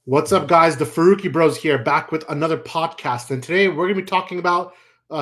What's up, guys? The Faruqi Bros here, back with another podcast. And today we're going to be talking about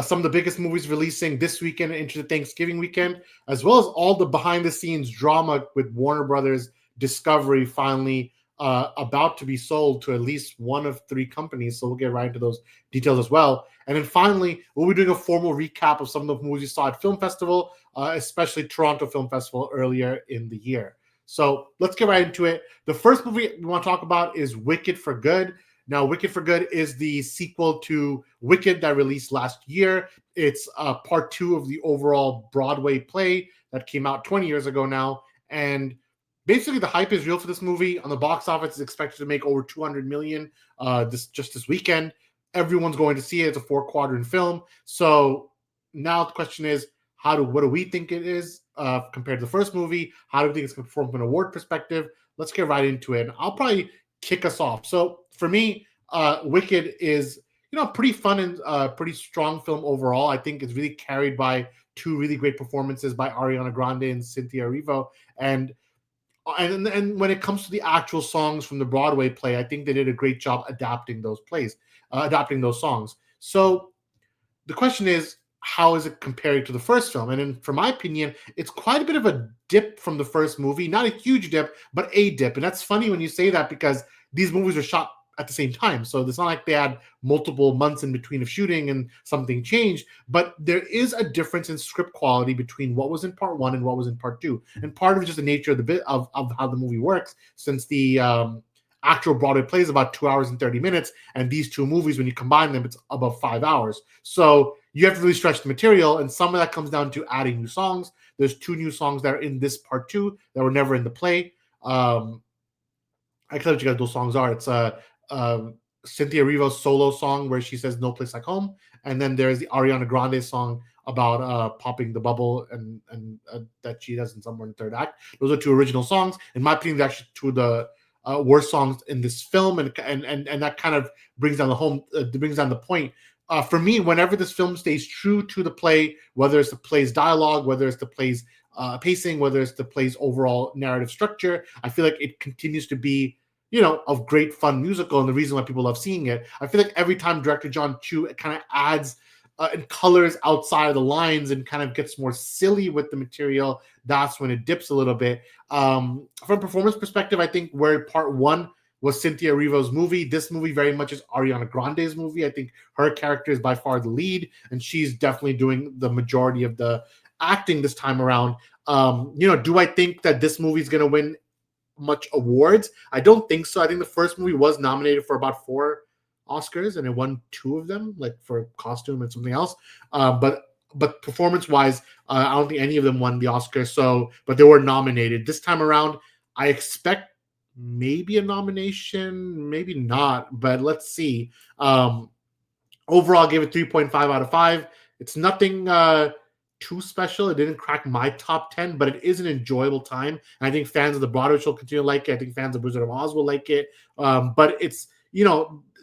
some of the biggest movies releasing this weekend into the Thanksgiving weekend, as well as all the behind the scenes drama with Warner Brothers Discovery finally about to be sold to at least one of three companies. So we'll get right into those details as well. And then finally, we'll be doing a formal recap of some of the movies you saw at Film Festival, especially Toronto Film Festival earlier in the year. So let's get right into it. The first movie we want to talk about is Wicked for Good. Now, Wicked for Good is the sequel to Wicked that released last year. It's part two of the overall Broadway play that came out 20 years ago now. And basically, the hype is real for this movie. On the box office, it's expected to make over 200 million this weekend. Everyone's going to see it. It's a 4-quadrant film. So now the question is, what do we think it is compared to the first movie? How do we think it's going to perform from an award perspective? Let's get right into it. And I'll probably kick us off. So for me, Wicked is pretty fun and pretty strong film overall. I think it's really carried by two really great performances by Ariana Grande and Cynthia Erivo. And when it comes to the actual songs from the Broadway play, I think they did a great job adapting those songs. So the question is, how is it compared to the first film? And from my opinion, it's quite a bit of a dip from the first movie. Not a huge dip, but a dip. And that's funny when you say that because these movies were shot at the same time. So it's not like they had multiple months in between of shooting and something changed. But there is a difference in script quality between what was in part one and what was in part two. And part of it is just the nature of the bit of how the movie works, since the actual Broadway play is about 2 hours and 30 minutes. And these two movies, when you combine them, it's above 5 hours. So you have to really stretch the material. And some of that comes down to adding new songs. There's 2 new songs that are in this part two that were never in the play. I can tell you guys those songs are. It's Cynthia Erivo's solo song where she says "No Place Like Home," and then there's the Ariana Grande song about popping the bubble and that she does in somewhere in the third act. Those are 2 original songs. In my opinion, they're actually 2 of the worst songs in this film, and that kind of brings down the point. For me, whenever this film stays true to the play, whether it's the play's dialogue, whether it's the play's pacing, whether it's the play's overall narrative structure, I feel like it continues to be, a great fun musical, and the reason why people love seeing it. I feel like every time director John Chu kind of adds and colors outside of the lines and kind of gets more silly with the material, that's when it dips a little bit. From a performance perspective, I think where part one was Cynthia Erivo's movie, this movie very much is Ariana Grande's movie. I think her character is by far the lead, and she's definitely doing the majority of the acting this time around. Do I think that this movie is going to win much awards? I don't think so. I think the first movie was nominated for about 4 Oscars, and it won 2 of them, like for costume and something else. But performance wise, I don't think any of them won the Oscar. So, but they were nominated this time around. I expect maybe a nomination, maybe not, but let's see. Overall, I gave it 3.5 out of 5. It's nothing too special. It didn't crack my top 10, but it is an enjoyable time. And I think fans of the Broadway show continue to like it. I think fans of Wizard of Oz will like it. But it's,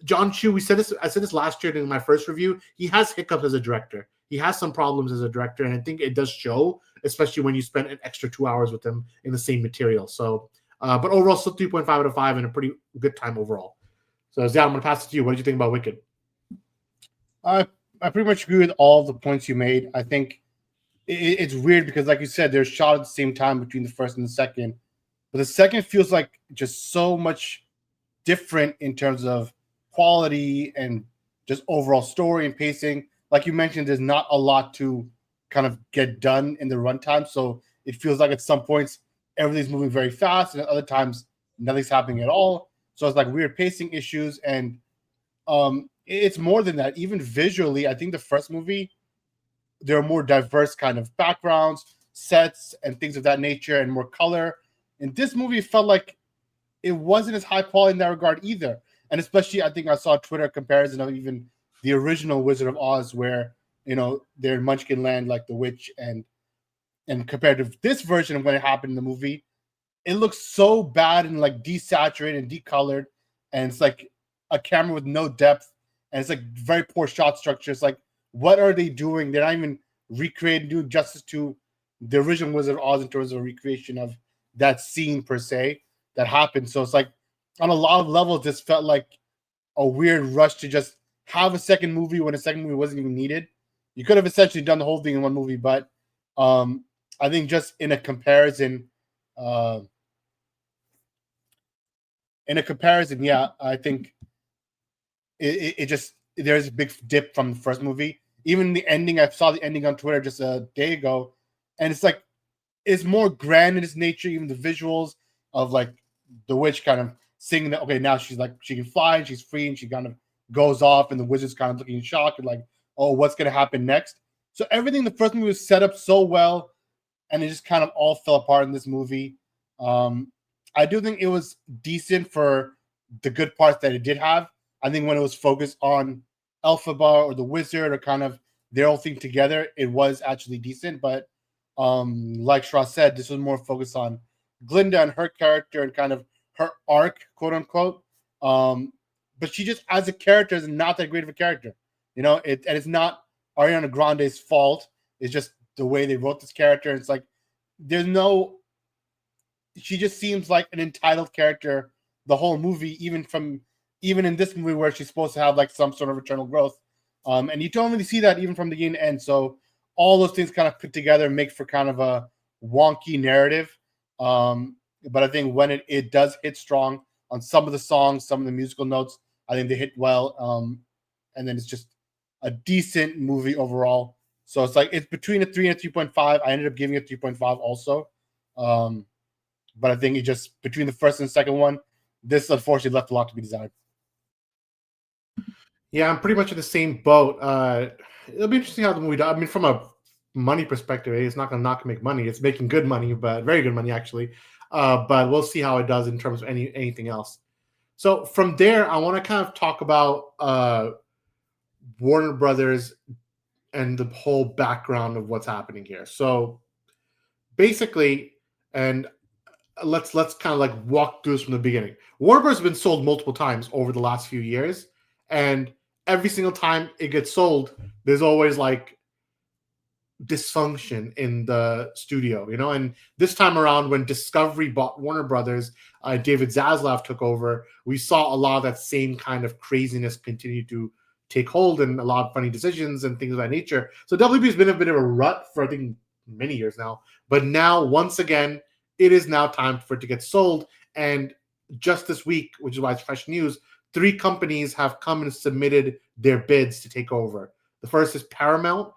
John Chu, I said this last year in my first review, he has hiccups as a director. He has some problems as a director, and I think it does show, especially when you spend an extra 2 hours with him in the same material. So, but overall, still 3.5 out of 5 and a pretty good time overall. So, Ziad, I'm going to pass it to you. What did you think about Wicked? I pretty much agree with all of the points you made. I think it's weird because, like you said, they're shot at the same time between the first and the second. But the second feels like just so much different in terms of quality and just overall story and pacing. Like you mentioned, there's not a lot to kind of get done in the runtime. So it feels like at some points everything's moving very fast, and at other times nothing's happening at all. So it's like weird pacing issues. And it's more than that. Even visually, I think the first movie, there are more diverse kind of backgrounds, sets, and things of that nature, and more color. In this movie, it felt like it wasn't as high quality in that regard either. And especially, I think I saw a Twitter comparison of even the original Wizard of Oz, where they're in Munchkin Land, like the witch, and compared to this version of when it happened in the movie, it looks so bad and like desaturated and decolored, and it's like a camera with no depth, and it's like very poor shot structure. It's like, what are they doing? They're not even doing justice to the original Wizard of Oz in terms of a recreation of that scene per se that happened. So it's like on a lot of levels, this felt like a weird rush to just have a second movie when a second movie wasn't even needed. You could have essentially done the whole thing in one movie, but I think just uh, in a comparison, yeah, I think it just there's a big dip from the first movie. Even the ending, I saw the ending on Twitter just a day ago, and it's like it's more grand in its nature. Even the visuals of like the witch kind of singing that okay, now she's like she can fly and she's free and she kind of goes off and the wizard's kind of looking in shock and like, oh, what's gonna happen next? So everything in the first movie was set up so well, and it just kind of all fell apart in this movie. I do think it was decent for the good parts that it did have. I think when it was focused on Elphaba or the wizard or kind of their whole thing together, it was actually decent. But like Shra said, this was more focused on Glinda and her character and kind of her arc, quote unquote. But she just as a character is not that great of a character. And it's not Ariana Grande's fault. It's just the way they wrote this character. It's like she just seems like an entitled character the whole movie, even in this movie where she's supposed to have like some sort of eternal growth. And you don't really see that even from the beginning to end. So all those things kind of put together make for kind of a wonky narrative. But I think when it does hit strong on some of the songs, some of the musical notes, I think they hit well. And then it's just a decent movie overall. So it's like it's between a 3 and a 3.5. I ended up giving it 3.5 also. But I think it just between the first and the second one, this unfortunately left a lot to be desired. Yeah, I'm pretty much in the same boat. It'll be interesting how the movie does. I mean, from a money perspective, it's not going to not make money. It's making good money, but very good money actually. But we'll see how it does in terms of anything else. So from there, I want to kind of talk about Warner Brothers and the whole background of what's happening here. So basically, and let's kind of like walk through this from the beginning. Warner Bros. Has been sold multiple times over the last few years, and every single time it gets sold, there's always like dysfunction in the studio, And this time around, when Discovery bought Warner Brothers, David Zaslav took over. We saw a lot of that same kind of craziness continue to take hold, and a lot of funny decisions and things of that nature. So WB has been a bit of a rut for I think many years now, but now once again, it is now time for it to get sold. And just this week, which is why it's fresh news, 3 companies have come and submitted their bids to take over. The first is Paramount,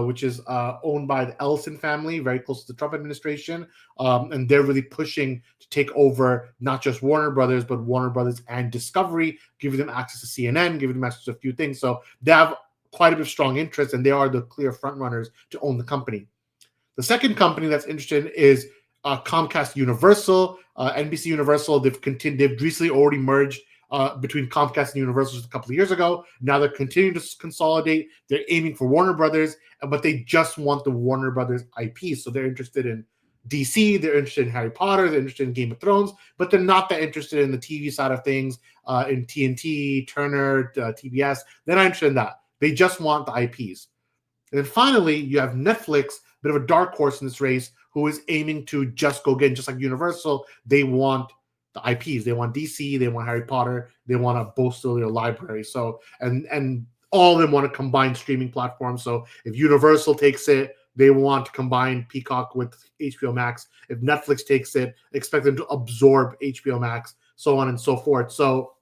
which is owned by the Ellison family, very close to the Trump administration. And they're really pushing to take over not just Warner Brothers, but Warner Brothers and Discovery, giving them access to CNN, giving them access to a few things. So they have quite a bit of strong interest, and they are the clear front runners to own the company. The second company that's interested is Comcast Universal, NBC Universal. They've recently already merged between Comcast and Universal just a couple of years ago. Now they're continuing to consolidate. They're aiming for Warner Brothers, but they just want the Warner Brothers IP. So they're interested in DC, they're interested in Harry Potter, they're interested in Game of Thrones, but they're not that interested in the TV side of things, in TNT, Turner, TBS. They're not interested in that. They just want the IPs. And then finally, you have Netflix, a bit of a dark horse in this race, who is aiming to just go get, just like Universal, they want the IPs. They want DC, they want Harry Potter, they want to bolster their library. So, and all of them want to combine streaming platforms. So if Universal takes it, they want to combine Peacock with HBO Max. If Netflix takes it, expect them to absorb HBO Max, so on and so forth. So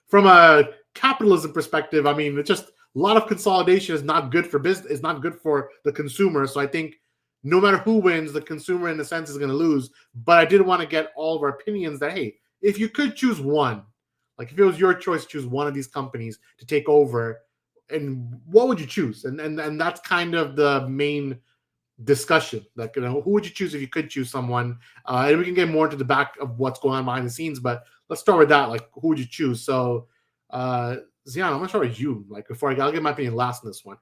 from a capitalism perspective, I mean, it's just a lot of consolidation is not good for business. It's not good for the consumer. So I think no matter who wins, the consumer in a sense is going to lose. But I did want to get all of our opinions that, hey, if you could choose one, like if it was your choice to choose one of these companies to take over, and what would you choose? And that's kind of the main discussion. Like, who would you choose if you could choose someone? And we can get more into the back of what's going on behind the scenes, but let's start with that. Like, who would you choose? So, Zion, I'm going to start with you. Like, I'll get my opinion last in this one.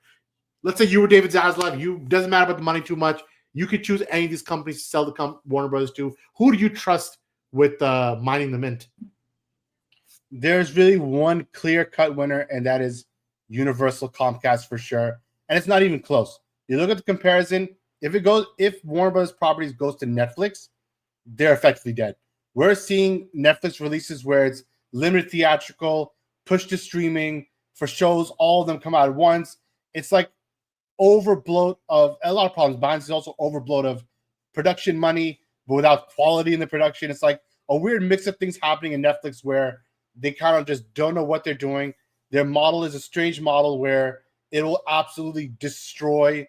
Let's say you were David Zaslav. Doesn't matter about the money too much. You could choose any of these companies to sell the Warner Brothers to. Who do you trust with mining the mint? There's really one clear-cut winner, and that is Universal Comcast for sure. And it's not even close. You look at the comparison. If Warner Brothers properties goes to Netflix, they're effectively dead. We're seeing Netflix releases where it's limited theatrical, push to streaming for shows, all of them come out at once. It's like overbloat of a lot of problems. Behind is also overbloat of production money, but without quality in the production. It's like a weird mix of things happening in Netflix where they kind of just don't know what they're doing. Their model is a strange model where it will absolutely destroy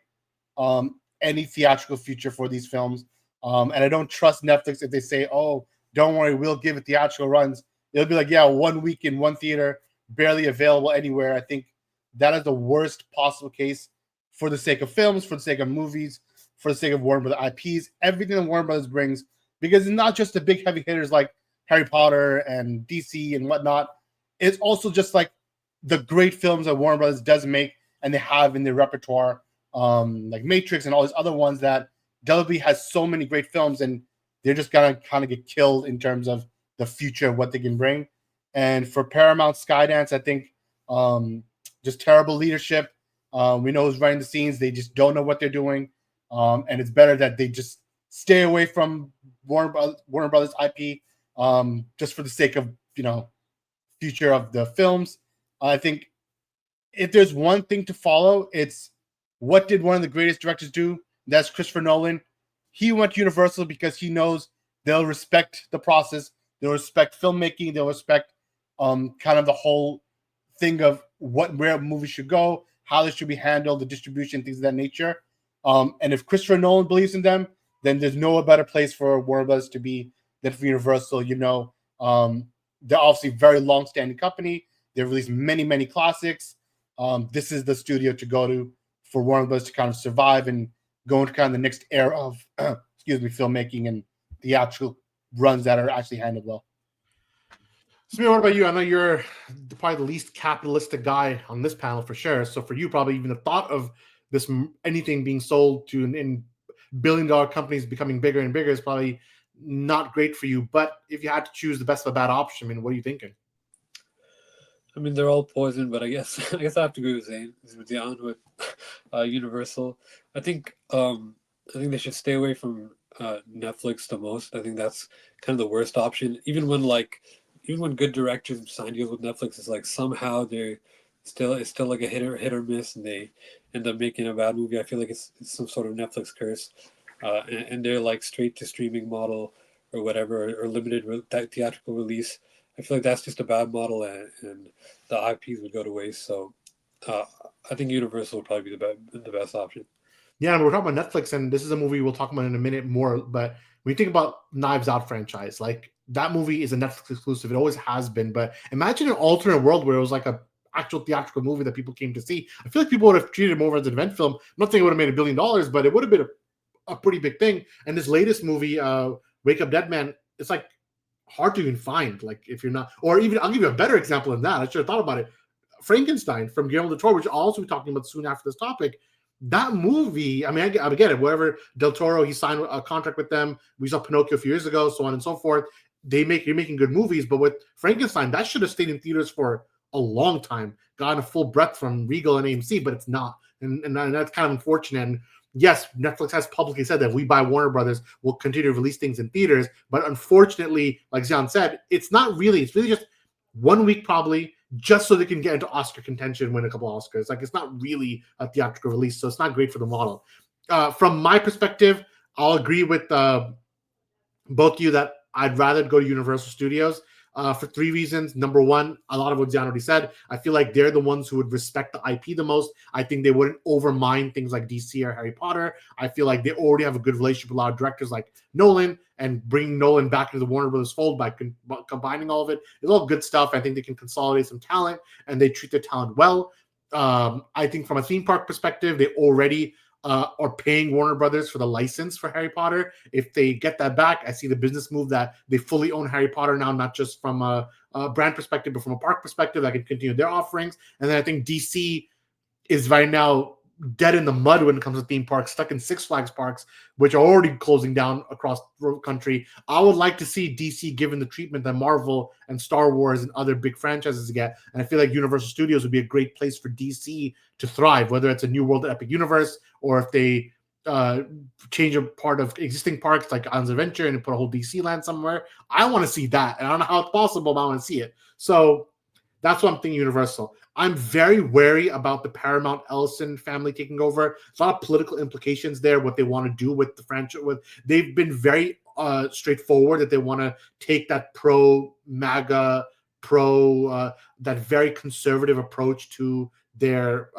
any theatrical future for these films. And I don't trust Netflix if they say, "Oh, don't worry, we'll give it theatrical runs." It'll be like, "Yeah, 1 week in one theater, barely available anywhere." I think that is the worst possible case for the sake of films, for the sake of movies, for the sake of Warner Brothers IPs, everything that Warner Brothers brings, because it's not just the big heavy hitters like Harry Potter and DC and whatnot. It's also just like the great films that Warner Brothers does make and they have in their repertoire, like Matrix and all these other ones that WB has so many great films, and they're just gonna kind of get killed in terms of the future of what they can bring. And for Paramount Skydance, I think just terrible leadership. We know who's running the scenes. They just don't know what they're doing. And it's better that they just stay away from Warner Brothers IP, just for the sake of, future of the films. I think if there's one thing to follow, it's what did one of the greatest directors do? That's Christopher Nolan. He went to Universal because he knows they'll respect the process. They'll respect filmmaking. They'll respect kind of the whole thing of where a movie should go, how they should be handled, the distribution, things of that nature. And if Christopher Nolan believes in them, then there's no better place for Warner Bros. To be than for Universal. They're obviously a very long-standing company. They've released many, many classics. This is the studio to go to for Warner Bros. To kind of survive and go into kind of the next era of, filmmaking and theatrical runs that are actually handled well. Samir, what about you? I know you're probably the least capitalistic guy on this panel for sure. So for you, probably even the thought of this anything being sold to in billion-dollar companies becoming bigger and bigger is probably not great for you. But if you had to choose the best of a bad option, what are you thinking? I mean, they're all poison, but I guess I have to agree with Zane. With Universal. I think they should stay away from Netflix the most. I think that's kind of the worst option. Even when good directors sign deals with Netflix, it's like somehow it's still like a hit or miss, and they end up making a bad movie. I feel like it's some sort of Netflix curse, and they're like straight to streaming model or whatever, or limited theatrical release. I feel like that's just a bad model, and the IPs would go to waste. So I think Universal would probably be the best option. Yeah, and we're talking about Netflix, and this is a movie we'll talk about in a minute more. But when you think about Knives Out franchise, like that movie is a Netflix exclusive. It always has been. But imagine an alternate world where it was like a actual theatrical movie that people came to see. I feel like people would have treated it more as an event film. I'm not saying it would have made $1 billion, but it would have been a pretty big thing. And this latest movie, Wake Up Dead Man, it's like hard to even find. Like if you're not, or even I'll give you a better example than that. I should have thought about it. Frankenstein from Guillermo del Toro, which I'll also be talking about soon after this topic. That movie, I get it. Wherever Del Toro, he signed a contract with them. We saw Pinocchio a few years ago, so on and so forth. You're making good movies, but with Frankenstein, that should have stayed in theaters for a long time, gotten a full breath from Regal and AMC, but it's not, and that's kind of unfortunate. And yes, Netflix has publicly said that if we buy Warner Brothers, we'll continue to release things in theaters, but unfortunately, like Zion said, it's really just 1 week probably, just so they can get into Oscar contention, win a couple Oscars. Like it's not really a theatrical release, so it's not great for the model. From my perspective, I'll agree with both of you that I'd rather go to Universal Studios for 3 reasons. Number one, a lot of what Zion already said. I feel like they're the ones who would respect the IP the most. I think they wouldn't overmind things like DC or Harry Potter. I feel like they already have a good relationship with a lot of directors like Nolan, and bringing Nolan back into the Warner Brothers fold by combining all of it is all good stuff. I think they can consolidate some talent, and they treat their talent well. I think from a theme park perspective, they already are paying Warner Brothers for the license for Harry Potter. If they get that back, I see the business move that they fully own Harry Potter now, not just from a brand perspective, but from a park perspective that can continue their offerings. And then I think DC is right now dead in the mud when it comes to theme parks, stuck in Six Flags parks, which are already closing down across the country. I would like to see DC given the treatment that Marvel and Star Wars and other big franchises get. And I feel like Universal Studios would be a great place for DC to thrive, whether it's a New World Epic Universe or if they change a part of existing parks like Islands of Adventure and put a whole DC land somewhere. I want to see that, and I don't know how it's possible, but I want to see it. So that's what I'm thinking. Universal. I'm very wary about the Paramount Ellison family taking over. There's a lot of political implications there. What they want to do with the franchise. They've been very straightforward that they want to take that pro MAGA, that very conservative approach to their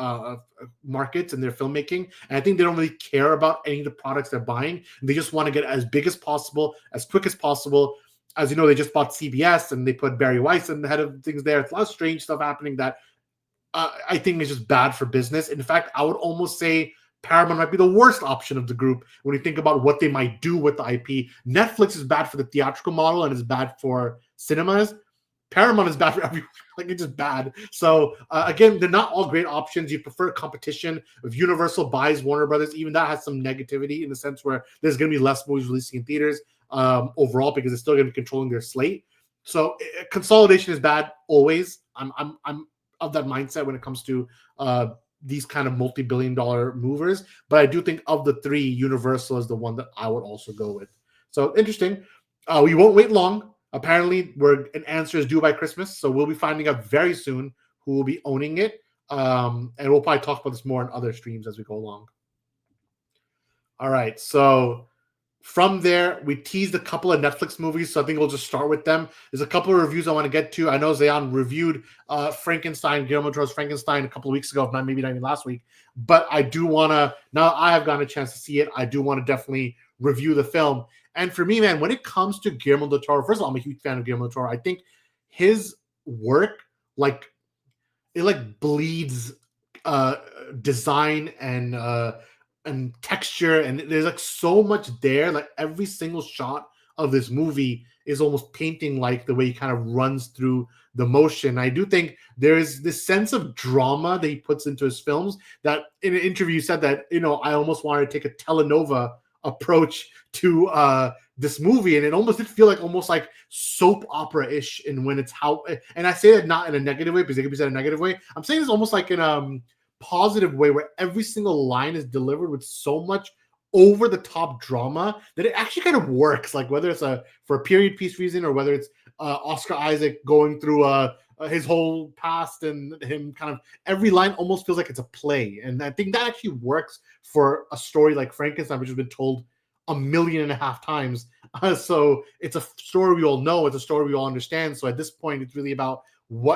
markets and their filmmaking. And I think they don't really care about any of the products they're buying. They just want to get as big as possible, as quick as possible. As you know, they just bought CBS and they put Barry Weiss in the head of things there. It's a lot of strange stuff happening that I think is just bad for business. In fact, I would almost say Paramount might be the worst option of the group when you think about what they might do with the IP. Netflix is bad for the theatrical model and is bad for cinemas. Paramount is bad for everyone. Like, it's just bad. So again, they're not all great options. You prefer competition. If Universal buys Warner Brothers, even that has some negativity in the sense where there's going to be less movies releasing in theaters overall because they're still going to be controlling their slate. So consolidation is bad always. I'm of that mindset when it comes to these kind of multi-billion-dollar movers. But I do think of the three, Universal is the one that I would also go with. So interesting. We won't wait long. Apparently, an answer is due by Christmas, so we'll be finding out very soon who will be owning it. And we'll probably talk about this more on other streams as we go along. All right, so from there, we teased a couple of Netflix movies, so I think we'll just start with them. There's a couple of reviews I want to get to. I know Zayan reviewed Frankenstein, Guillermo del Toro's Frankenstein a couple of weeks ago, maybe not even last week. But I do want to, now that I have gotten a chance to see it, I do want to definitely review the film. And for me, man, when it comes to Guillermo del Toro, first of all, I'm a huge fan of Guillermo del Toro. I think his work, it bleeds design and texture, and there's so much there. Like every single shot of this movie is almost painting like the way he kind of runs through the motion. I do think there is this sense of drama that he puts into his films that in an interview said that, I almost wanted to take a telenova approach to this movie, and it almost did feel like soap opera-ish in when it's how, and I say that not in a negative way because it could be said in a negative way. I'm saying it's almost like in a positive way where every single line is delivered with so much over the top drama that it actually kind of works, like whether it's for a period piece reason or whether it's Oscar Isaac going through his whole past and him kind of every line almost feels like it's a play. And I think that actually works for a story like Frankenstein, which has been told 1.5 million times. So it's a story we all know. It's a story we all understand. So at this point, it's really about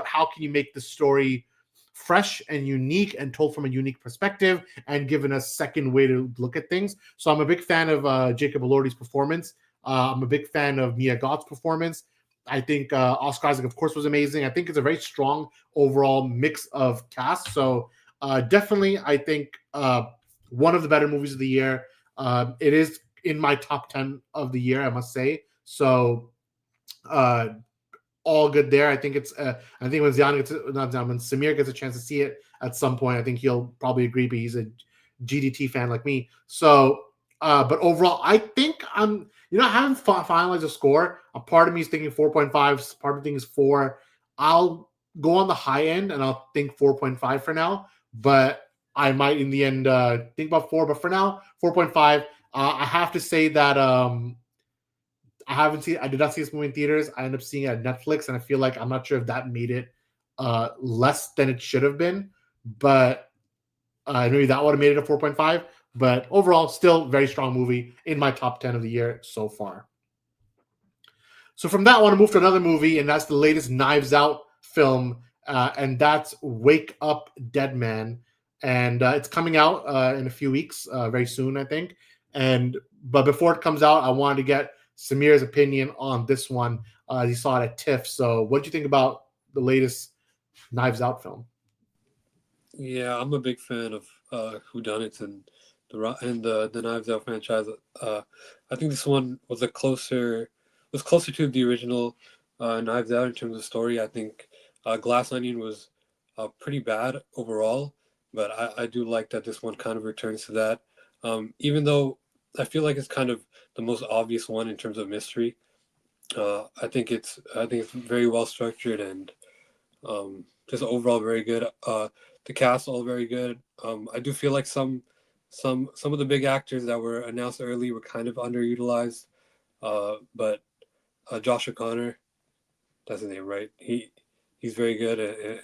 how can you make the story fresh and unique and told from a unique perspective and given a second way to look at things. So I'm a big fan of Jacob Elordi's performance. I'm a big fan of Mia Goth's performance. I think Oscar Isaac, of course, was amazing. I think it's a very strong overall mix of cast. So definitely, I think one of the better movies of the year. It is in my top 10 of the year, I must say. So all good there. I think it's. I think when when Samir gets a chance to see it at some point, I think he'll probably agree. But he's a GDT fan like me. So, but overall, I think I'm. I haven't finalized a score. A part of me is thinking 4.5. Part of me thinks 4. I'll go on the high end and I'll think 4.5 for now. But I might in the end think about 4. But for now, 4.5. I have to say that I did not see this movie in theaters. I ended up seeing it at Netflix, and I feel like I'm not sure if that made it less than it should have been. But maybe that would have made it a 4.5. But overall, still very strong movie in my top 10 of the year so far. So from that, I want to move to another movie, and that's the latest Knives Out film, and that's Wake Up Dead Man. And it's coming out in a few weeks, very soon, I think. But before it comes out, I wanted to get Samir's opinion on this one. He saw it at TIFF. So what do you think about the latest Knives Out film? Yeah, I'm a big fan of whodunits and the Knives Out franchise. I think this one was closer to the original Knives Out in terms of story. I think Glass Onion was pretty bad overall, but I do like that this one kind of returns to that. Even though I feel like it's kind of the most obvious one in terms of mystery. I think it's very well structured and just overall very good. The cast all very good. I do feel like some some of the big actors that were announced early were kind of underutilized. But Josh O'Connor, that's his name, right? He's very good,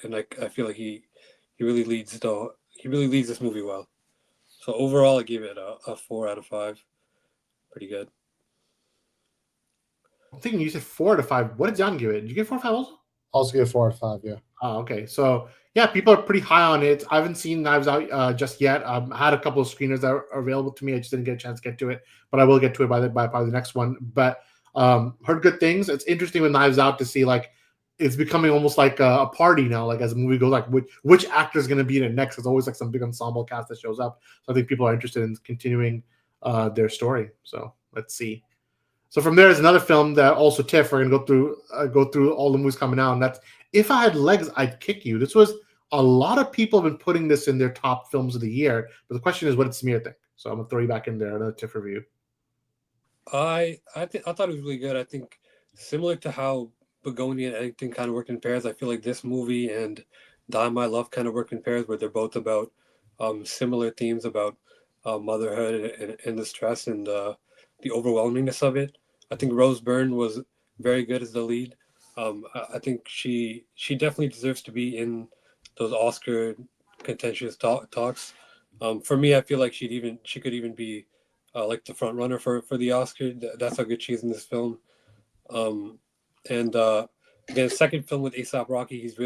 and I feel like he really leads this movie well. So overall, I give it a 4 out of 5. Pretty good. I'm thinking you said 4 out of 5. What did John give it? Did you get 4 or 5 also? Also give it 4 out of 5. Yeah. Oh, okay. So yeah, people are pretty high on it. I haven't seen Knives Out just yet. I had a couple of screeners that are available to me. I just didn't get a chance to get to it, but I will get to it by probably the next one. But heard good things. It's interesting with Knives Out to see like it's becoming almost like a party now. Like as the movie goes, like which actor is going to be in it next? There's always like some big ensemble cast that shows up. So I think people are interested in continuing their story. So let's see. So from there is another film that also TIFF. We're gonna go through all the movies coming out, and that's If I Had Legs, I'd Kick You. This was a lot of people have been putting this in their top films of the year, but the question is, what did Samir think? So I'm gonna throw you back in there, another TIFF review. I thought it was really good. I think similar to how Begonia and Eddington kind of worked in pairs, I feel like this movie and Die My Love kind of worked in pairs, where they're both about similar themes about motherhood and the stress and the overwhelmingness of it. I think Rose Byrne was very good as the lead. I think she definitely deserves to be in those Oscar contentious talks. For me, I feel like she could even be like the front runner for the Oscar. That's how good she is in this film. Um, and again, second film with ASAP Rocky, he's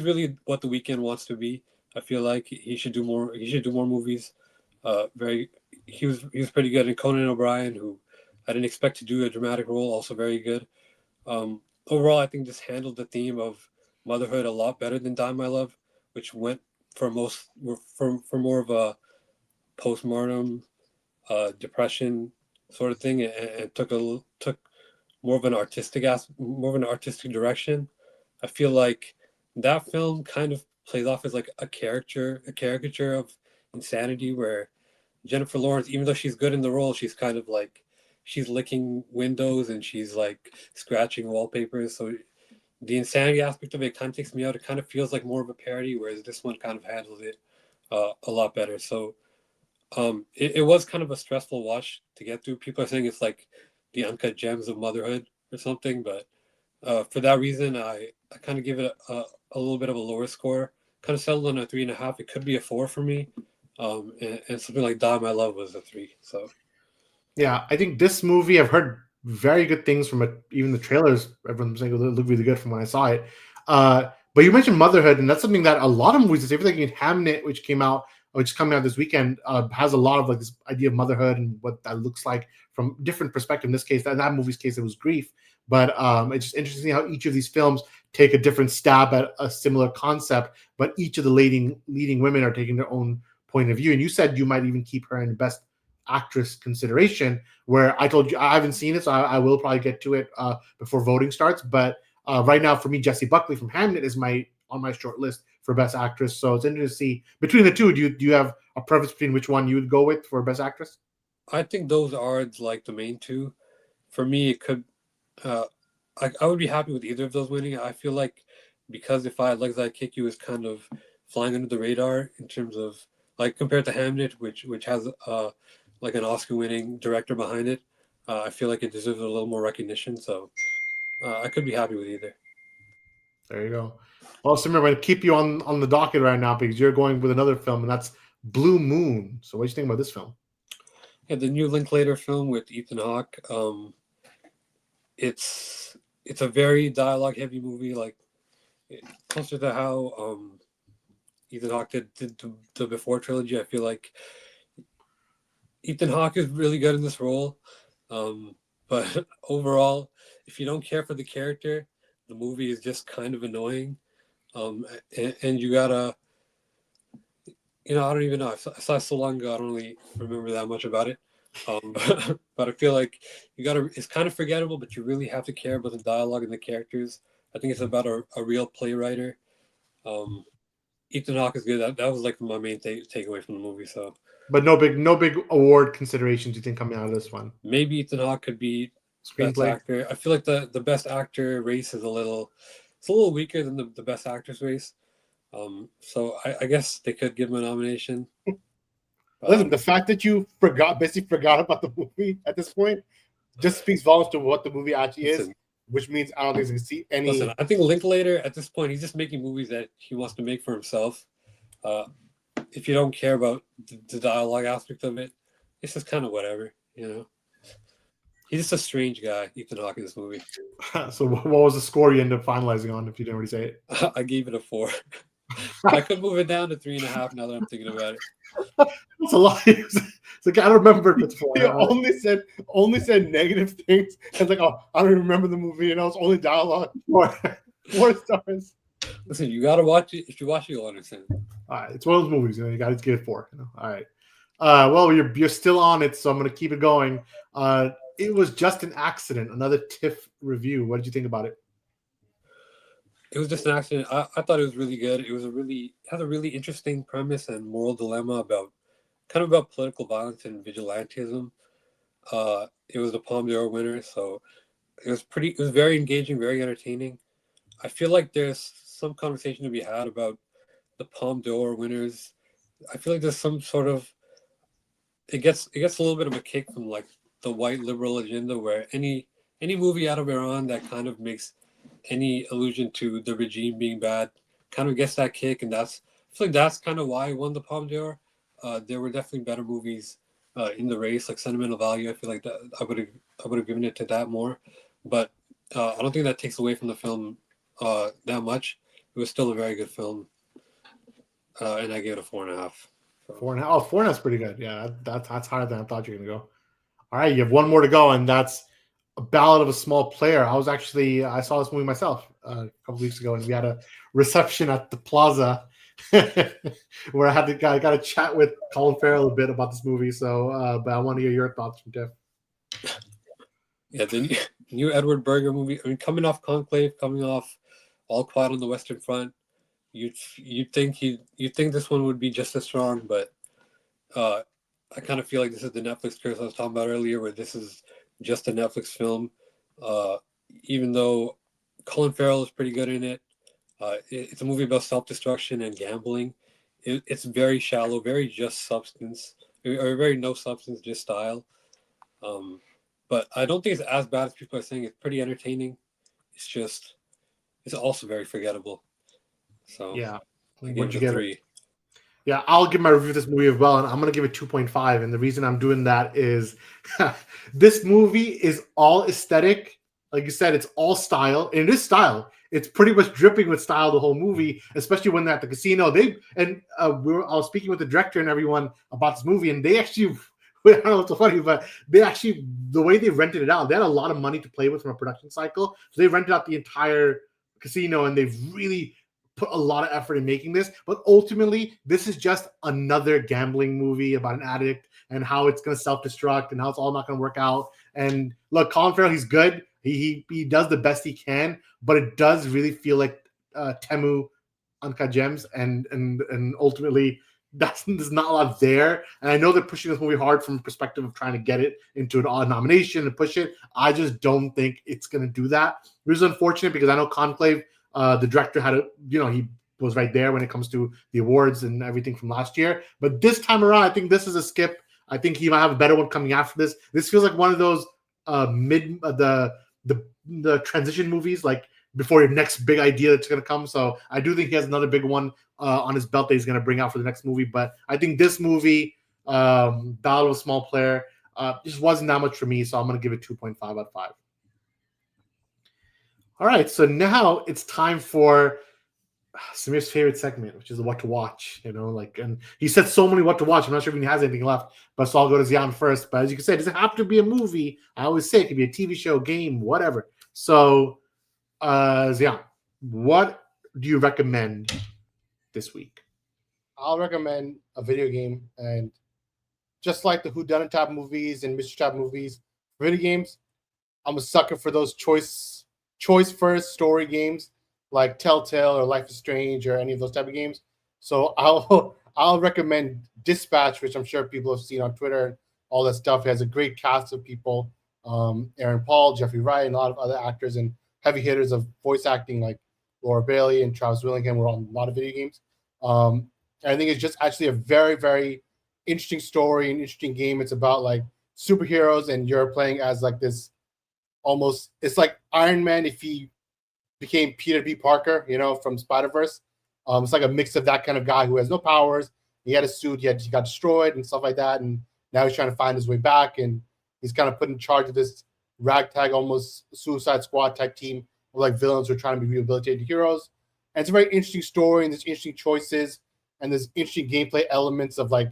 really what The Weeknd wants to be. I feel like he should do more. He should do more movies. Very, he was pretty good in Conan O'Brien, who I didn't expect to do a dramatic role. Also very good. Overall, I think this handled the theme of motherhood a lot better than Die My Love, which went for more of a postmortem depression sort of thing, and took more of an artistic direction. I feel like that film kind of plays off as like a caricature of insanity, where Jennifer Lawrence, even though she's good in the role, she's kind of like she's licking windows and she's like scratching wallpapers. So the insanity aspect of it kind of takes me out. It kind of feels like more of a parody, whereas this one kind of handles it a lot better. So it was kind of a stressful watch to get through. People are saying it's like the uncut gems of motherhood or something, but for that reason, I kind of give it a little bit of a lower score. Kind of settled on a 3.5. It could be a 4 for me, and something like Die My Love was a 3. So Yeah, I think this movie I've heard very good things from it. Even the trailers, everyone's saying it looked really good from when I saw it. But you mentioned motherhood, and that's something that a lot of movies, everything in Hamnet, which is coming out this weekend, has a lot of like this idea of motherhood and what that looks like from different perspective. In this case, that movie's case, it was grief. But it's just interesting how each of these films take a different stab at a similar concept, but each of the leading women are taking their own point of view. And you said you might even keep her in best actress consideration, where I told you I haven't seen it, so I will probably get to it before voting starts. But right now, for me, Jessie Buckley from Hamnet is on my short list for best actress. So it's interesting to see between the two. Do you have a preference between which one you would go with for best actress? I think those are like the main two. For me, it could. Uh, I would be happy with either of those winning. I feel like because If I Had Legs, I'd Kick You is kind of flying under the radar in terms of like compared to Hamnet, which has like an Oscar-winning director behind it. I feel like it deserves a little more recognition. So I could be happy with either. There you go. Well, Samir, I'm going to keep you on the docket right now because you're going with another film, and that's Blue Moon. So what do you think about this film? Yeah, the new Linklater film with Ethan Hawke. It's a very dialogue-heavy movie, like closer to how Ethan Hawke did the Before trilogy. I feel like Ethan Hawke is really good in this role, but overall, if you don't care for the character, the movie is just kind of annoying. And you gotta, I don't even know. I saw it so long ago. I don't really remember that much about it. But I feel like you gotta. It's kind of forgettable, but you really have to care about the dialogue and the characters. I think it's about a real playwriter. Um, Ethan Hawke is good. That was like my main takeaway from the movie. So But no big award considerations you think coming out of this one? maybe Ethan Hawke could be best Screenplay? actor. I feel like the best actor race is it's a little weaker than the best actress race. So I guess they could give him a nomination. Listen, the fact that you basically forgot about the movie at this point, just speaks volumes to what the movie actually is, which means I don't think you can see any. Listen, I think Linklater at this point, he's just making movies that he wants to make for himself. If you don't care about the dialogue aspect of it, it's just kind of whatever, you know. He's just a strange guy, Ethan Hawke, in this movie. So what was the score you ended up finalizing on, if you didn't already say it? I gave it a 4. I could move it down to 3.5 now that I'm thinking about it. That's a lot. It's like, I don't remember if it's 4. He only said negative things. It's like, oh, I don't even remember the movie, and it's only dialogue. 4 stars. Listen, you gotta watch it. If you watch it, you'll understand. All right, it's one of those movies. You gotta give it 4. All right. Well, you're still on it, so I'm gonna keep it going. It Was Just an Accident. Another TIFF review. What did you think about it? It was just an accident. I thought it was really good. It had a really interesting premise and moral dilemma about political violence and vigilantism. It was the Palme d'Or winner, so it was very engaging, very entertaining. I feel like there's some conversation to be had about the Palme d'Or winners. I feel like there's some sort of it gets a little bit of a kick from like the white liberal agenda, where any movie out of Iran that kind of makes any allusion to the regime being bad kind of gets that kick, and I feel like that's kind of why I won the Palme d'Or. There were definitely better movies in the race, like Sentimental Value. I feel like that I would have given it to that more, but I don't think that takes away from the film that much. It was still a very good film, and I gave it a 4.5. So. 4.5. Oh, 4.5 is pretty good. Yeah, that's higher than I thought you were gonna go. All right, you have one more to go, and that's A Ballad of a Small Player. I saw this movie myself a couple weeks ago, and we had a reception at the Plaza where I got to chat with Colin Farrell a bit about this movie. So, but I want to hear your thoughts from Tiff. Yeah, the new Edward Berger movie. I mean, coming off Conclave, coming off All Quiet on the Western Front, you'd think this one would be just as strong, but I kind of feel like this is the Netflix curse I was talking about earlier, where this is just a Netflix film. Even though Colin Farrell is pretty good in it, it's a movie about self-destruction and gambling. It's very shallow, very just substance, or very no substance, just style. But I don't think it's as bad as people are saying. It's pretty entertaining. It's also very forgettable. So yeah, what'd you give it? 3. Yeah, I'll give my review of this movie as well, and I'm going to give it 2.5. And the reason I'm doing that is this movie is all aesthetic. Like you said, it's all style. And it is style. It's pretty much dripping with style the whole movie, especially when they're at the casino. I was speaking with the director and everyone about this movie, and they actually, I don't know what's so funny, but the way they rented it out, they had a lot of money to play with from a production cycle. So they rented out the entire casino, and they've really put a lot of effort in making this. But ultimately, this is just another gambling movie about an addict and how it's going to self-destruct and how it's all not going to work out. And look, Colin Farrell, he's good. He does the best he can, but it does really feel like Temu Uncut Gems, and ultimately there's not a lot there. And I know they're pushing this movie hard from the perspective of trying to get it into an odd nomination and push it. I just don't think it's going to do that. It was unfortunate because I know Conclave, the director he was right there when it comes to the awards and everything from last year. But this time around, I think this is a skip. I think he might have a better one coming after this. This feels like one of those the transition movies, like before your next big idea that's going to come. So I do think he has another big one on his belt that he's going to bring out for the next movie. But I think this movie, Ballad of a Small Player, just wasn't that much for me. So I'm going to give it 2.5 out of 5. All right, so now it's time for Samir's favorite segment, which is what to watch. And he said so many what to watch. I'm not sure if he has anything left, but so I'll go to Zion first. But as you can say, it doesn't have to be a movie. I always say it could be a TV show, game, whatever. So, Zion, what do you recommend this week? I'll recommend a video game, and just like the whodunit type movies and mystery type movies, video games, I'm a sucker for those choice first story games like Telltale or Life is Strange or any of those type of games. So I'll recommend Dispatch, which I'm sure people have seen on Twitter and all that stuff. It has a great cast of people, Aaron Paul, Jeffrey Wright, and a lot of other actors and heavy hitters of voice acting like Laura Bailey and Travis Willingham were on a lot of video games. I think it's just actually a very, very interesting story and interesting game. It's about like superheroes, and you're playing as like this almost. It's like Iron Man if he became Peter B. Parker, from Spider-Verse. It's like a mix of that kind of guy who has no powers. He had a suit, he got destroyed and stuff like that, and now he's trying to find his way back, and he's kind of put in charge of this ragtag, almost Suicide Squad type team of like villains who are trying to be rehabilitated heroes. And it's a very interesting story, and there's interesting choices, and there's interesting gameplay elements of like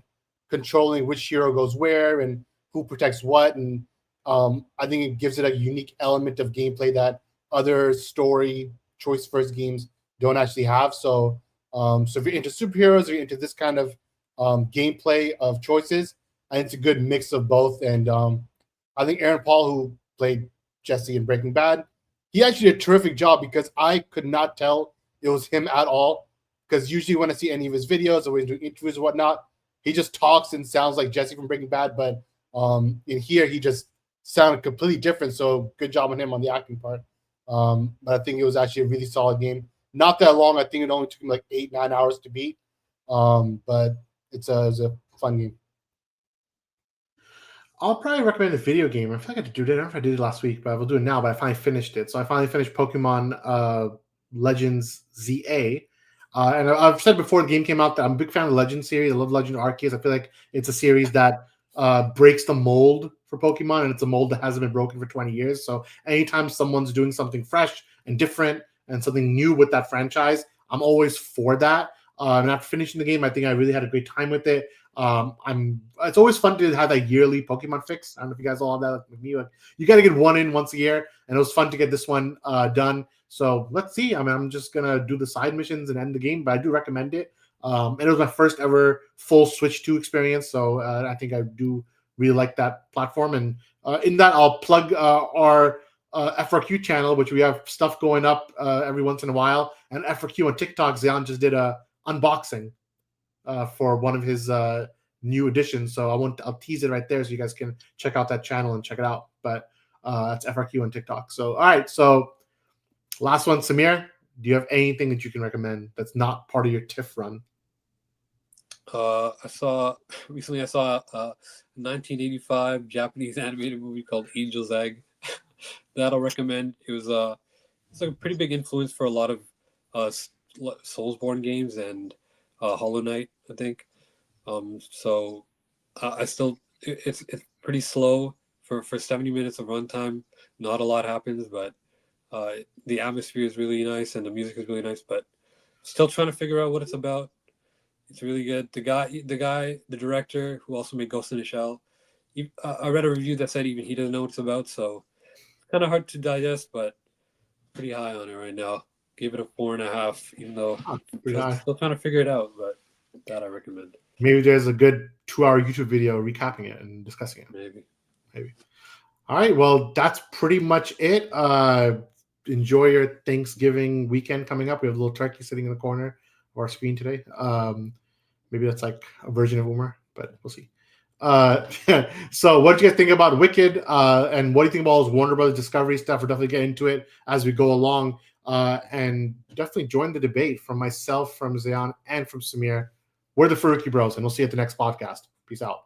controlling which hero goes where and who protects what. And I think it gives it a unique element of gameplay that other story choice first games don't actually have. So if you're into superheroes, or you're into this kind of gameplay of choices, and it's a good mix of both. And I think Aaron Paul, who played Jesse in Breaking Bad, he actually did a terrific job, because I could not tell it was him at all. Because usually when I see any of his videos or when he's doing interviews or whatnot, he just talks and sounds like Jesse from Breaking Bad. But in here, he just sounded completely different. So good job on him on the acting part. But I think it was actually a really solid game. Not that long. I think it only took him like 8-9 hours to beat. But it was a fun game. I'll probably recommend a video game. I feel like I did it. I don't know if I did it last week, but I will do it now. But I finally finished it. So I finally finished Pokemon Legends ZA. And I've said before the game came out that I'm a big fan of the Legend series. I love Legend Arceus. I feel like it's a series that breaks the mold for Pokemon, and it's a mold that hasn't been broken for 20 years. So anytime someone's doing something fresh and different and something new with that franchise, I'm always for that. And after finishing the game, I think I really had a great time with it. It's always fun to have that yearly Pokemon fix. I don't know if you guys all have that with me. Like, you got to get one in once a year, and it was fun to get this one done. So let's see. I mean, I'm just gonna do the side missions and end the game, but I do recommend it. And it was my first ever full Switch 2 experience, so I think I do really like that platform. And in that, I'll plug our FRQ channel, which we have stuff going up every once in a while. And FRQ on TikTok, Zion just did a unboxing for one of his new editions. So I'll tease it right there, so you guys can check out that channel and check it out. But that's FRQ on TikTok. So all right, so last one, Samir. Do you have anything that you can recommend that's not part of your TIFF run? I saw a 1985 Japanese animated movie called Angel's Egg. That I'll recommend. It's like a pretty big influence for a lot of Soulsborne games and Hollow Knight, I think. So it's pretty slow for 70 minutes of runtime. Not a lot happens, but the atmosphere is really nice and the music is really nice. But still trying to figure out what it's about. It's really good. The director who also made Ghost in the Shell. I read a review that said even he doesn't know what it's about, so it's kind of hard to digest, but pretty high on it right now. Gave it a 4.5, even though still trying to figure it out, but that I recommend. Maybe there's a good 2-hour YouTube video recapping it and discussing it. Maybe. All right. Well, that's pretty much it. Enjoy your Thanksgiving weekend coming up. We have a little turkey sitting in the corner of our screen today. Maybe that's like a version of Umar, but we'll see. So what do you guys think about Wicked? And what do you think about all this Warner Brothers Discovery stuff? We'll definitely get into it as we go along. And definitely join the debate from myself, from Zayan, and from Samir. We're the Faruqi Bros, and we'll see you at the next podcast. Peace out.